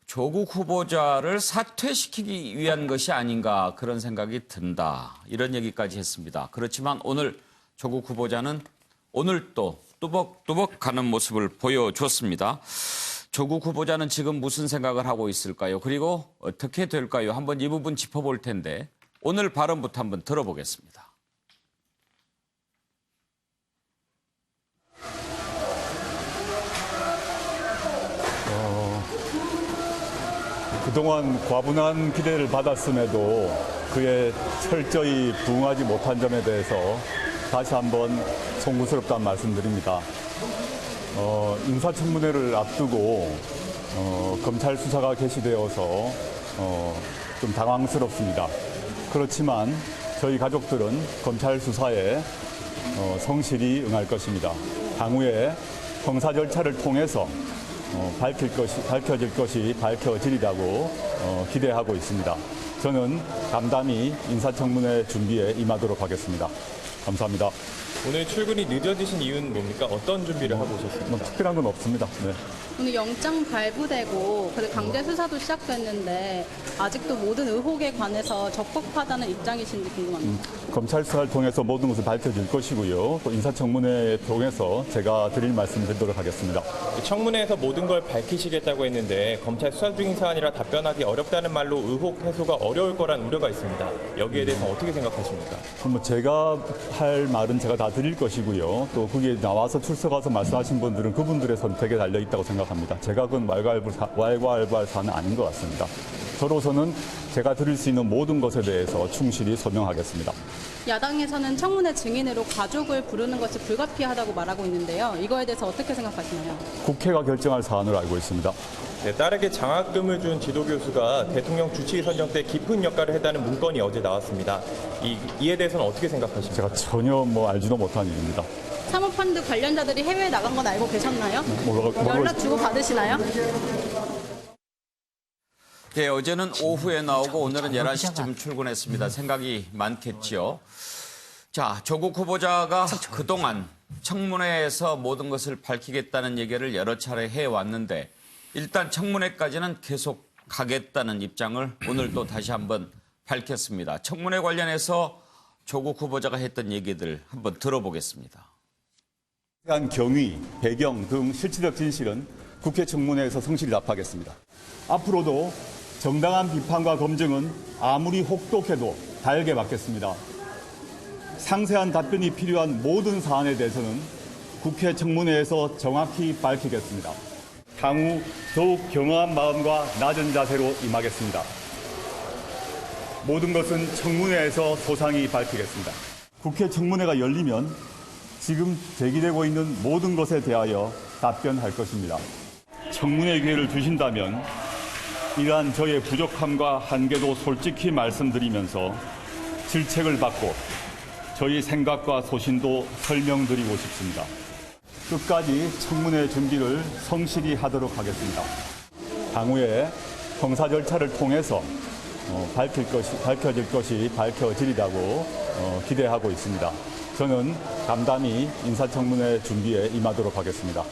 조국 후보자를 사퇴시키기 위한 것이 아닌가 그런 생각이 든다. 이런 얘기까지 했습니다. 그렇지만 오늘 조국 후보자는 오늘 또 뚜벅뚜벅 가는 모습을 보여줬습니다. 조국 후보자는 지금 무슨 생각을 하고 있을까요? 그리고 어떻게 될까요? 한번 이 부분 짚어볼 텐데 오늘 발언부터 한번 들어보겠습니다. 그동안 과분한 기대를 받았음에도 그에 철저히 부응하지 못한 점에 대해서 다시 한번 송구스럽다는 말씀드립니다. 인사청문회를 앞두고 검찰 수사가 개시되어서 좀 당황스럽습니다. 그렇지만 저희 가족들은 검찰 수사에 성실히 응할 것입니다. 향후에 형사 절차를 통해서 밝혀질 것이 밝혀지리라고 기대하고 있습니다. 저는 담담히 인사청문회 준비에 임하도록 하겠습니다. 감사합니다. 오늘 출근이 늦어지신 이유는 뭡니까? 어떤 준비를 하고 오셨습니까? 특별한 건 없습니다. 네. 오늘 영장 발부되고 강제 수사도 시작됐는데 아직도 모든 의혹에 관해서 적법하다는 입장이신지 궁금합니다. 검찰 수사를 통해서 모든 것을 밝혀질 것이고요. 또 인사청문회 통해서 제가 드릴 말씀 드리도록 하겠습니다. 청문회에서 모든 걸 밝히시겠다고 했는데 검찰 수사 중인 사안이라 답변하기 어렵다는 말로 의혹 해소가 어려울 거란 우려가 있습니다. 여기에 대해서 어떻게 생각하십니까? 뭐 제가 할 말은 제가 다 드릴 것이고요. 또 거기에 나와서 출석해서 말씀하신 분들은 그분들의 선택에 달려 있다고 생각합니다. 제가 그건 왈가왈부할 사안은 아닌 것 같습니다. 저로서는 제가 드릴 수 있는 모든 것에 대해서 충실히 소명하겠습니다. 야당에서는 청문회 증인으로 가족을 부르는 것이 불가피하다고 말하고 있는데요. 이거에 대해서 어떻게 생각하시나요? 국회가 결정할 사안으로 알고 있습니다. 네, 딸에게 장학금을 준 지도교수가 대통령 주치의 선정 때 깊은 역할을 했다는 문건이 어제 나왔습니다. 이에 대해서는 어떻게 생각하십니까? 제가 전혀 알지도 못한 일입니다. 사모펀드 관련자들이 해외에 나간 건 알고 계셨나요? 연락 주고 받으시나요? 네, 어제는 오후에 나오고 오늘은 11시쯤 출근했습니다. 생각이 많겠지요. 자, 조국 후보자가 그동안 청문회에서 모든 것을 밝히겠다는 얘기를 여러 차례 해왔는데 일단 청문회까지는 계속 가겠다는 입장을 오늘 또 다시 한번 밝혔습니다. 청문회 관련해서 조국 후보자가 했던 얘기들 한번 들어보겠습니다. 대한 경위, 배경 등 실체적 진실은 국회 청문회에서 성실히 답하겠습니다. 앞으로도 정당한 비판과 검증은 아무리 혹독해도 달게 받겠습니다. 상세한 답변이 필요한 모든 사안에 대해서는 국회 청문회에서 정확히 밝히겠습니다. 향후 더욱 겸허한 마음과 낮은 자세로 임하겠습니다. 모든 것은 청문회에서 소상히 밝히겠습니다. 국회 청문회가 열리면 지금 제기되고 있는 모든 것에 대하여 답변할 것입니다. 청문회 기회를 주신다면 이러한 저의 부족함과 한계도 솔직히 말씀드리면서 질책을 받고 저희 생각과 소신도 설명드리고 싶습니다. 끝까지 청문회 준비를 성실히 하도록 하겠습니다. 향후에 형사 절차를 통해서 밝혀질 것이 밝혀지리라고 기대하고 있습니다. 저는 담담히 인사청문회 준비에 임하도록 하겠습니다.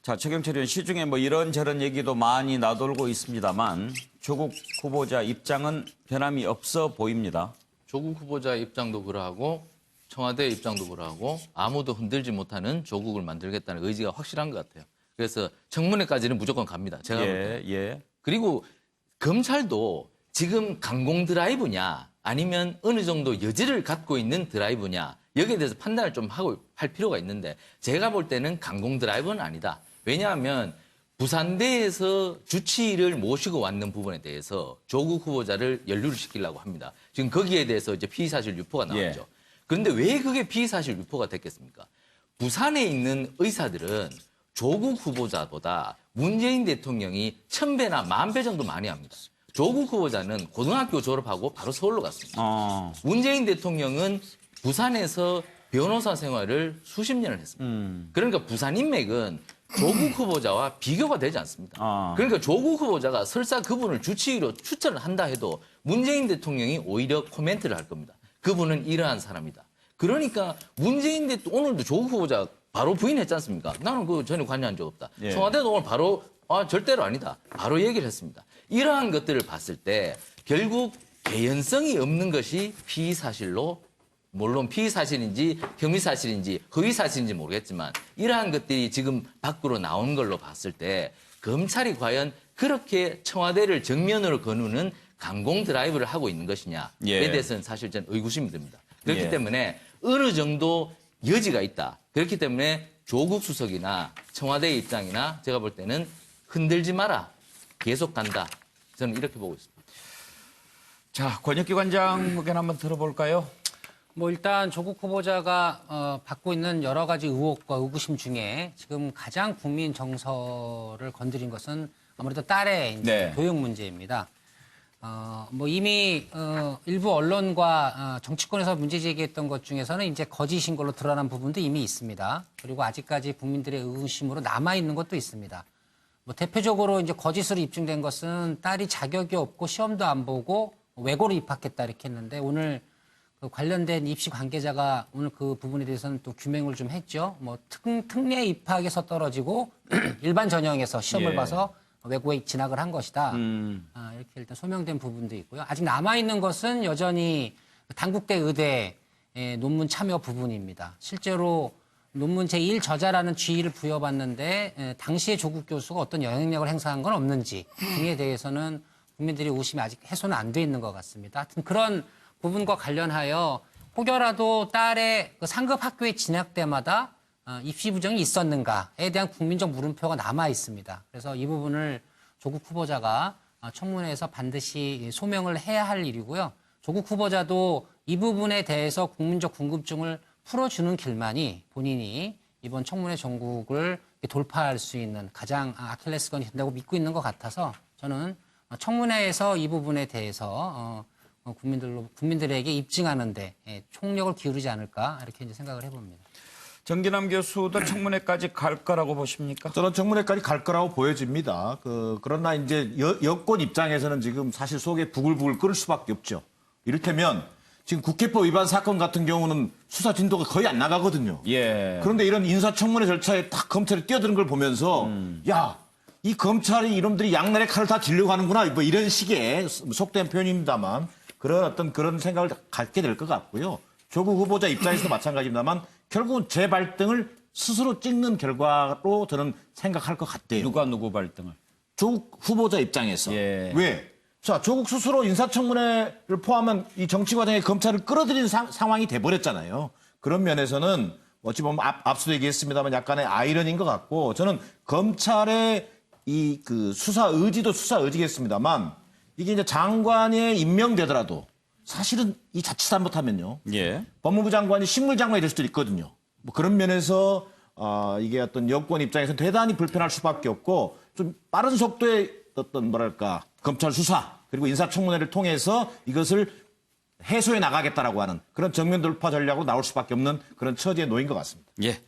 자, 최경철 의원 시중에 뭐 이런저런 얘기도 많이 나돌고 있습니다만 조국 후보자 입장은 변함이 없어 보입니다. 조국 후보자 입장도 그러하고 청와대 입장도 그러하고 아무도 흔들지 못하는 조국을 만들겠다는 의지가 확실한 것 같아요. 그래서 청문회까지는 무조건 갑니다. 제가 볼 때. 그리고 검찰도 지금 강공 드라이브냐 아니면 어느 정도 여지를 갖고 있는 드라이브냐 여기에 대해서 판단을 좀 할 필요가 있는데 제가 볼 때는 강공 드라이브는 아니다. 왜냐하면 부산대에서 주치의를 모시고 왔는 부분에 대해서 조국 후보자를 연루를 시키려고 합니다. 지금 거기에 대해서 이제 피의사실 유포가 나왔죠. 그런데 왜 그게 피의사실 유포가 됐겠습니까? 부산에 있는 의사들은 조국 후보자보다 문재인 대통령이 1000배나 10,000배 정도 많이 합니다. 조국 후보자는 고등학교 졸업하고 바로 서울로 갔습니다. 문재인 대통령은 부산에서 변호사 생활을 수십 년을 했습니다. 그러니까 부산 인맥은 조국 후보자와 비교가 되지 않습니다. 그러니까 조국 후보자가 설사 그분을 주치의로 추천을 한다 해도 문재인 대통령이 오히려 코멘트를 할 겁니다. 그분은 이러한 사람이다. 그러니까 문재인 대통령 오늘도 조국 후보자 바로 부인했지 않습니까? 나는 그 전혀 관여한 적 없다. 청와대도 오늘 바로 절대로 아니다. 바로 얘기를 했습니다. 이러한 것들을 봤을 때 결국 개연성이 없는 것이 피의사실로 물론 피의사실인지 혐의사실인지 허위사실인지 모르겠지만 이러한 것들이 지금 밖으로 나온 걸로 봤을 때 검찰이 과연 그렇게 청와대를 정면으로 거누는 강공 드라이브를 하고 있는 것이냐에 대해서는 사실 저는 의구심이 듭니다. 그렇기 때문에 어느 정도 여지가 있다. 그렇기 때문에 조국 수석이나 청와대의 입장이나 제가 볼 때는 흔들지 마라. 계속 간다. 저는 이렇게 보고 있습니다. 자, 권혁기 관장 의견 한번 들어볼까요? 뭐 일단 조국 후보자가 받고 있는 여러 가지 의혹과 의구심 중에 지금 가장 국민 정서를 건드린 것은 아무래도 딸의 이제 교육 문제입니다. 뭐 이미 일부 언론과 정치권에서 문제 제기했던 것 중에서는 이제 거짓인 걸로 드러난 부분도 이미 있습니다. 그리고 아직까지 국민들의 의구심으로 남아 있는 것도 있습니다. 뭐 대표적으로 이제 거짓으로 입증된 것은 딸이 자격이 없고 시험도 안 보고 외고로 입학했다 이렇게 했는데 오늘 그 관련된 입시 관계자가 오늘 그 부분에 대해서는 또 규명을 좀 했죠. 뭐 특례 입학에서 떨어지고 일반 전형에서 시험을 봐서 외고에 진학을 한 것이다. 이렇게 일단 소명된 부분도 있고요. 아직 남아있는 것은 여전히 단국대 의대 논문 참여 부분입니다. 실제로 논문 제1 저자라는 지위를 부여받는데 당시에 조국 교수가 어떤 영향력을 행사한 건 없는지 등에 대해서는 국민들의 의구심이 아직 해소는 안 돼 있는 것 같습니다. 하여튼 그런 부분과 관련하여 혹여라도 딸의 그 상급 학교에 진학 때마다 입시 부정이 있었는가에 대한 국민적 물음표가 남아 있습니다. 그래서 이 부분을 조국 후보자가 청문회에서 반드시 소명을 해야 할 일이고요. 조국 후보자도 이 부분에 대해서 국민적 궁금증을 풀어주는 길만이 본인이 이번 청문회 전국을 돌파할 수 있는 가장 아킬레스건이 된다고 믿고 있는 것 같아서 저는 청문회에서 이 부분에 대해서 국민들에게 입증하는데 총력을 기울이지 않을까 이렇게 이제 생각을 해봅니다. 정기남 교수도 청문회까지 갈 거라고 보십니까? 저는 청문회까지 갈 거라고 보여집니다. 그러나 이제 여권 입장에서는 지금 사실 속에 부글부글 끓을 수밖에 없죠. 이를테면 지금 국회법 위반 사건 같은 경우는 수사 진도가 거의 안 나가거든요. 예. 그런데 이런 인사청문회 절차에 딱 검찰이 뛰어드는 걸 보면서 야, 이 검찰이 이놈들이 양날의 칼을 다 쥐려고 하는구나. 뭐 이런 식의 속된 표현입니다만 그런 생각을 갖게 될 것 같고요. 조국 후보자 입장에서도 마찬가지입니다만 결국은 재발등을 스스로 찍는 결과로 저는 생각할 것 같아요. 누구 발등을? 조국 후보자 입장에서. 예. 왜? 자, 조국 스스로 인사청문회를 포함한 이 정치 과정에 검찰을 끌어들인 상황이 돼버렸잖아요. 그런 면에서는 어찌 보면 앞서도 얘기했습니다만 약간의 아이러니인 것 같고 저는 검찰의 이 그 수사 의지도 수사 의지겠습니다만 이게 이제 장관에 임명되더라도 사실은 이 자칫 잘못하면요. 예. 법무부 장관이 식물장관이 될 수도 있거든요. 뭐 그런 면에서 이게 어떤 여권 입장에서 대단히 불편할 수밖에 없고 좀 빠른 속도의 어떤 뭐랄까 검찰 수사 그리고 인사청문회를 통해서 이것을 해소해 나가겠다라고 하는 그런 정면 돌파 전략으로 나올 수밖에 없는 그런 처지에 놓인 것 같습니다. 예.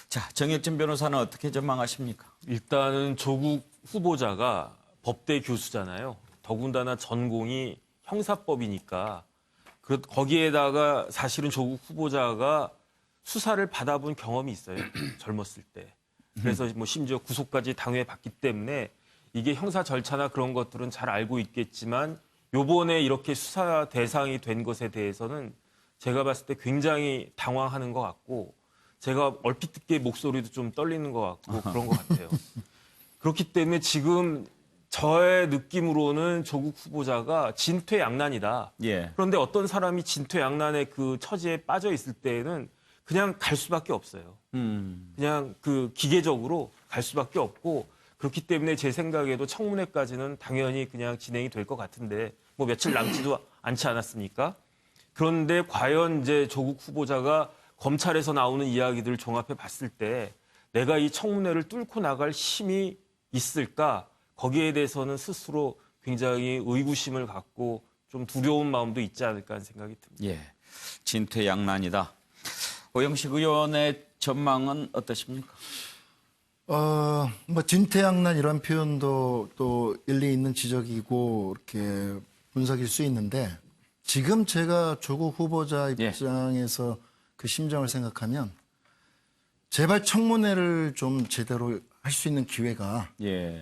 자, 정혁진 변호사는 어떻게 전망하십니까? 일단은 조국 후보자가 법대 교수잖아요. 더군다나 전공이 형사법이니까 거기에다가 사실은 조국 후보자가 수사를 받아본 경험이 있어요. 젊었을 때. 그래서 뭐 심지어 구속까지 당해봤기 때문에 이게 형사 절차나 그런 것들은 잘 알고 있겠지만 요번에 이렇게 수사 대상이 된 것에 대해서는 제가 봤을 때 굉장히 당황하는 것 같고 제가 얼핏 듣기에 목소리도 좀 떨리는 것 같고 그런 것 같아요. 그렇기 때문에 지금 저의 느낌으로는 조국 후보자가 진퇴양난이다. 예. 그런데 어떤 사람이 진퇴양난의 그 처지에 빠져 있을 때에는 그냥 갈 수밖에 없어요. 그냥 그 기계적으로 갈 수밖에 없고 그렇기 때문에 제 생각에도 청문회까지는 당연히 그냥 진행이 될 것 같은데 뭐 며칠 남지도 않지 않았습니까? 그런데 과연 이제 조국 후보자가 검찰에서 나오는 이야기들을 종합해 봤을 때 내가 이 청문회를 뚫고 나갈 힘이 있을까? 거기에 대해서는 스스로 굉장히 의구심을 갖고 좀 두려운 마음도 있지 않을까 하는 생각이 듭니다. 예. 진퇴양난이다. 오영식 의원의 전망은 어떠십니까? 뭐 진퇴양난 이런 표현도 또 일리 있는 지적이고 이렇게 분석일 수 있는데 지금 제가 조국 후보자 입장에서 그 심정을 생각하면 제발 청문회를 좀 제대로 할 수 있는 기회가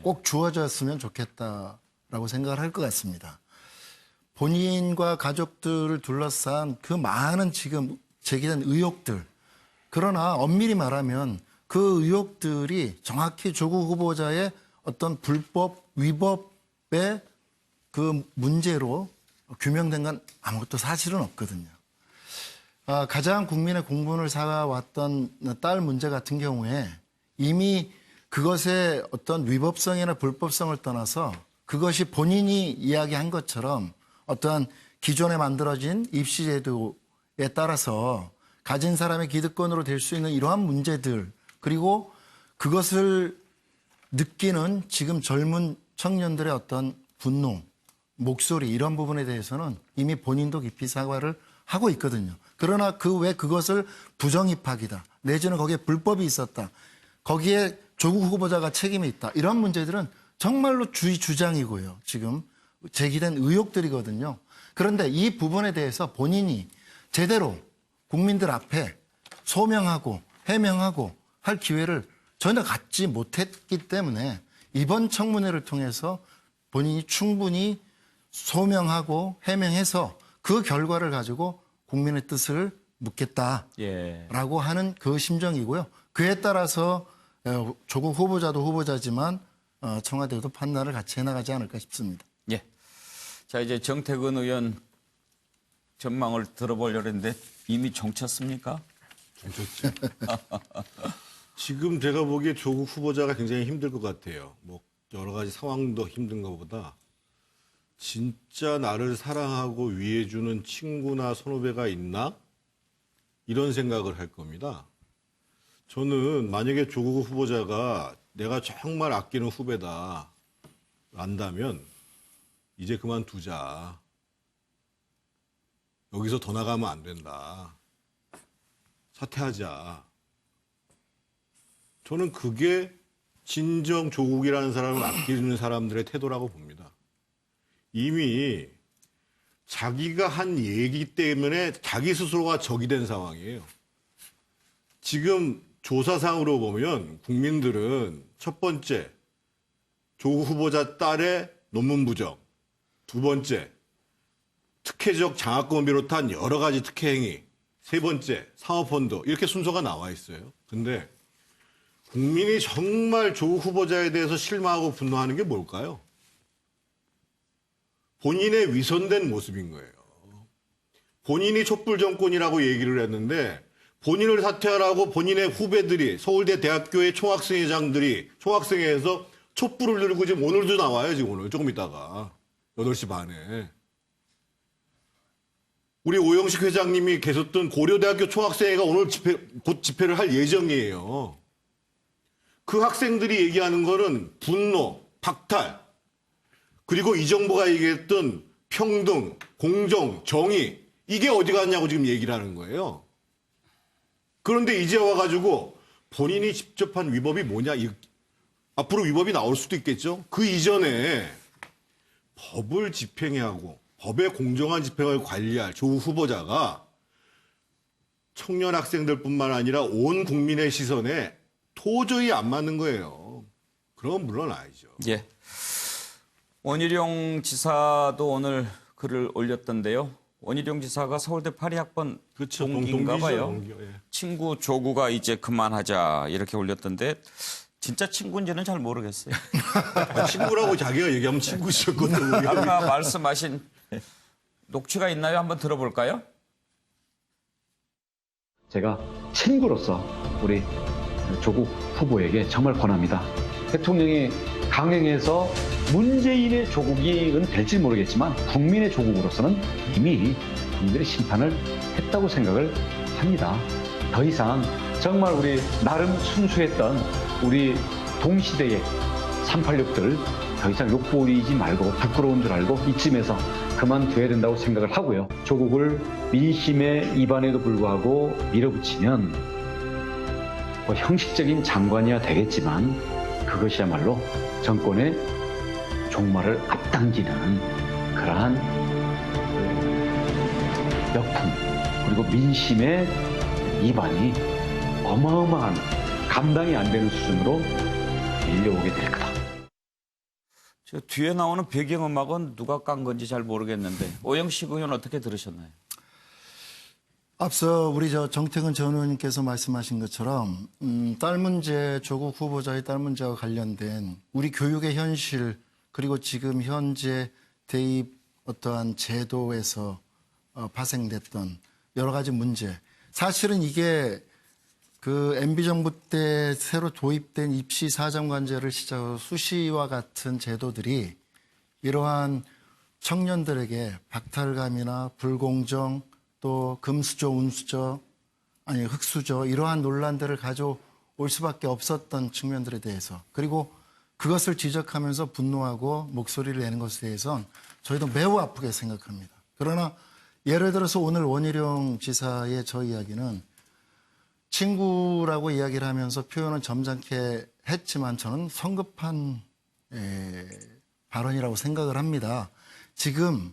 꼭 주어졌으면 좋겠다라고 생각을 할 것 같습니다. 본인과 가족들을 둘러싼 그 많은 지금 제기된 의혹들 그러나 엄밀히 말하면 그 의혹들이 정확히 조국 후보자의 어떤 불법 위법의 그 문제로 규명된 건 아무것도 사실은 없거든요. 가장 국민의 공분을 사왔던 딸 문제 같은 경우에 이미 그것의 어떤 위법성이나 불법성을 떠나서 그것이 본인이 이야기한 것처럼 어떠한 기존에 만들어진 입시제도에 따라서 가진 사람의 기득권으로 될 수 있는 이러한 문제들 그리고 그것을 느끼는 지금 젊은 청년들의 어떤 분노, 목소리 이런 부분에 대해서는 이미 본인도 깊이 사과를 하고 있거든요. 그러나 그 외 그것을 부정입학이다. 내지는 거기에 불법이 있었다. 거기에 조국 후보자가 책임이 있다. 이런 문제들은 정말로 주장이고요. 지금 제기된 의혹들이거든요. 그런데 이 부분에 대해서 본인이 제대로 국민들 앞에 소명하고 해명하고 할 기회를 전혀 갖지 못했기 때문에 이번 청문회를 통해서 본인이 충분히 소명하고 해명해서 그 결과를 가지고 국민의 뜻을 묻겠다라고 하는 그 심정이고요. 그에 따라서 조국 후보자도 후보자지만 청와대도 판단을 같이 해나가지 않을까 싶습니다. 예. 자, 이제 정태근 의원 전망을 들어보려고 했는데 이미 종쳤습니까? 종쳤죠. 지금 제가 보기에 조국 후보자가 굉장히 힘들 것 같아요. 뭐 여러 가지 상황도 힘든 것보다 진짜 나를 사랑하고 위해주는 친구나 선후배가 있나? 이런 생각을 할 겁니다. 저는 만약에 조국 후보자가 내가 정말 아끼는 후배다 안다면 이제 그만두자. 여기서 더 나가면 안 된다. 사퇴하자. 저는 그게 진정 조국이라는 사람을 아끼는 사람들의 태도라고 봅니다. 이미 자기가 한 얘기 때문에 자기 스스로가 적이 된 상황이에요. 지금 조사상으로 보면 국민들은 첫 번째, 조국 후보자 딸의 논문 부정, 두 번째, 특혜적 장학금을 비롯한 여러 가지 특혜 행위, 세 번째, 사모펀드 이렇게 순서가 나와 있어요. 근데 국민이 정말 조국 후보자에 대해서 실망하고 분노하는 게 뭘까요? 본인의 위선된 모습인 거예요. 본인이 촛불 정권이라고 얘기를 했는데 본인을 사퇴하라고 본인의 후배들이 서울대 대학교의 총학생회장들이 총학생회에서 촛불을 들고 지금 오늘도 나와요. 지금 오늘 조금 있다가 8시 반에. 우리 오영식 회장님이 계셨던 고려대학교 총학생회가 오늘 곧 집회를 할 예정이에요. 그 학생들이 얘기하는 거는 분노, 박탈, 그리고 이 정부가 얘기했던 평등, 공정, 정의 이게 어디 갔냐고 지금 얘기를 하는 거예요. 그런데 이제 와가지고 본인이 직접 한 위법이 뭐냐, 앞으로 위법이 나올 수도 있겠죠. 그 이전에 법을 집행해야 하고 법의 공정한 집행을 관리할 조국 후보자가 청년 학생들뿐만 아니라 온 국민의 시선에 도저히 안 맞는 거예요. 그럼 물러나야죠. 예. 원희룡 지사도 오늘 글을 올렸던데요. 원희룡 지사가 서울대 파리학번 동기인가 봐요. 동기죠. 예. 친구 조구가 이제 그만하자 이렇게 올렸던데 진짜 친구인지는 잘 모르겠어요. 친구라고 자기가 얘기하면 친구셨거든요. 아까 말씀하신 녹취가 있나요? 한번 들어볼까요? 제가 친구로서 우리 조국 후보에게 정말 권합니다. 대통령이 강행해서 문재인의 조국은 될지 모르겠지만 국민의 조국으로서는 이미 국민들이 심판을 했다고 생각을 합니다. 더 이상 정말 우리 나름 순수했던 우리 동시대의 386들 더 이상 욕보이지 말고 부끄러운 줄 알고 이쯤에서 그만둬야 된다고 생각을 하고요. 조국을 민심의 입안에도 불구하고 밀어붙이면 뭐 형식적인 장관이야 되겠지만 그것이야말로 정권의 종말을 앞당기는 그러한 역풍 그리고 민심의 입안이 어마어마한 감당이 안 되는 수준으로 밀려오게 될 거다. 저 뒤에 나오는 배경음악은 누가 깐 건지 잘 모르겠는데 오영식 의원 어떻게 들으셨나요? 앞서 우리 정태근 전 의원님께서 말씀하신 것처럼 딸 문제, 조국 후보자의 딸 문제와 관련된 우리 교육의 현실 그리고 지금 현재 대입 어떠한 제도에서 파생됐던 여러 가지 문제. 사실은 이게 그 MB정부 때 새로 도입된 입시 사정관제를 시작으로 수시와 같은 제도들이 이러한 청년들에게 박탈감이나 불공정 또 금수저, 운수저, 아니 흑수저 이러한 논란들을 가져올 수밖에 없었던 측면들에 대해서 그리고 그것을 지적하면서 분노하고 목소리를 내는 것에 대해서는 저희도 매우 아프게 생각합니다. 그러나 예를 들어서 오늘 원희룡 지사의 저 이야기는 친구라고 이야기를 하면서 표현은 점잖게 했지만 저는 성급한 발언이라고 생각을 합니다. 지금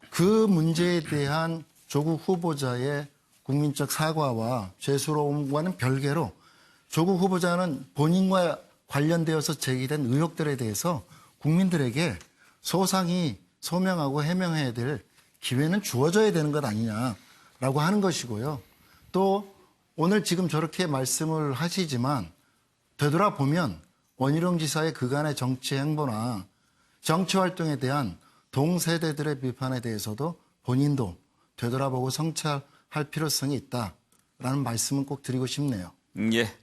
그 문제에 대한 조국 후보자의 국민적 사과와 죄수로움과는 별개로 조국 후보자는 본인과 관련되어서 제기된 의혹들에 대해서 국민들에게 소상히 소명하고 해명해야 될 기회는 주어져야 되는 것 아니냐라고 하는 것이고요. 또 오늘 지금 저렇게 말씀을 하시지만 되돌아보면 원희룡 지사의 그간의 정치 행보나 정치 활동에 대한 동세대들의 비판에 대해서도 본인도 되돌아보고 성찰할 필요성이 있다라는 말씀은 꼭 드리고 싶네요. 예.